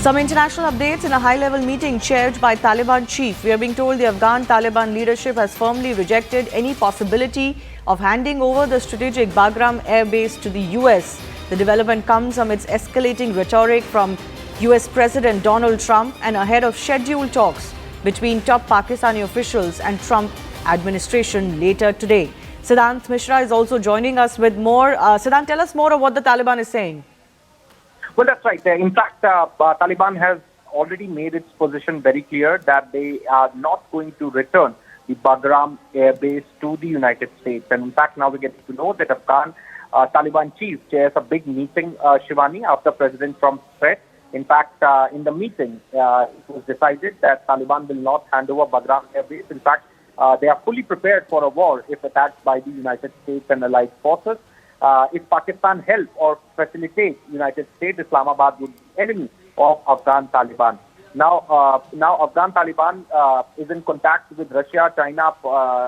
Some international updates in a high-level meeting chaired by Taliban chief. We are being told the Afghan Taliban leadership has firmly rejected any possibility of handing over the strategic Bagram Airbase to the US. The development comes amidst escalating rhetoric from US President Donald Trump and ahead of scheduled talks between top Pakistani officials and Trump administration later today. Siddhant Mishra is also joining us with more. Siddhant, tell us more of what the Taliban is saying. Well, that's right. In fact, Taliban has already made its position very clear that they are not going to return the Bagram Airbase to the United States. And in fact, now we get to know that Afghan Taliban chief chairs a big meeting, Shivani, after President Trump's threat. In fact, in the meeting, it was decided that Taliban will not hand over Bagram Airbase. In fact, they are fully prepared for a war if attacked by the United States and allied forces. If Pakistan help or facilitate United States, Islamabad would be enemy of Afghan Taliban. Now Afghan Taliban is in contact with Russia, China,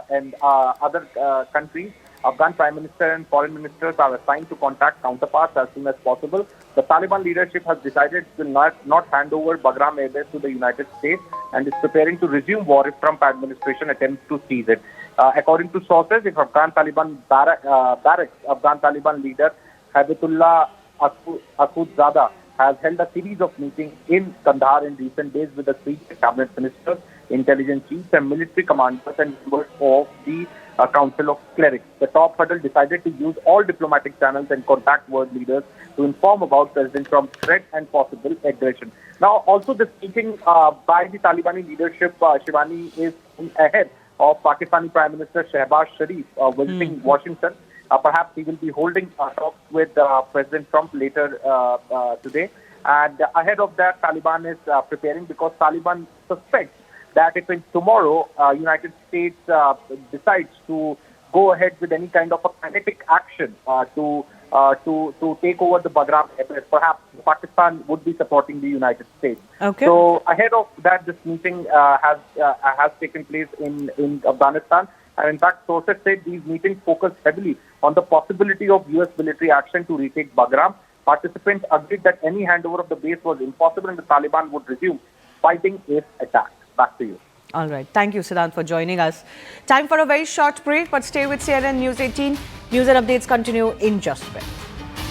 and other countries. Afghan Prime Minister and Foreign Ministers are assigned to contact counterparts as soon as possible. The Taliban leadership has decided to not hand over Bagram Airbase to the United States and is preparing to resume war if Trump administration attempts to seize it. According to sources, if Afghan Taliban barracks, Afghan Taliban leader Habibatullah Akhundzada has held a series of meetings in Kandahar in recent days with the three cabinet ministers, intelligence chiefs, and military commanders and members of the Council of Clerics. The top huddle decided to use all diplomatic channels and contact world leaders to inform about President Trump's threat and possible aggression. Now, also this meeting by the Taliban leadership, Shivani, is ahead of Pakistani Prime Minister Shehbaz Sharif visiting Washington. Perhaps he will be holding talks with President Trump later today. And ahead of that, Taliban is preparing because Taliban suspects that if tomorrow United States decides to go ahead with any kind of a kinetic action to take over the Bagram Airbase, perhaps Pakistan would be supporting the United States. Okay. So ahead of that, this meeting has taken place in Afghanistan. And in fact, sources said these meetings focus heavily on the possibility of US military action to retake Bagram. Participants agreed that any handover of the base was impossible and the Taliban would resume fighting if attacked. Back to you. All right. Thank you, Siddhant, for joining us. Time for a very short break, but stay with CNN News 18. News and updates continue in just a bit.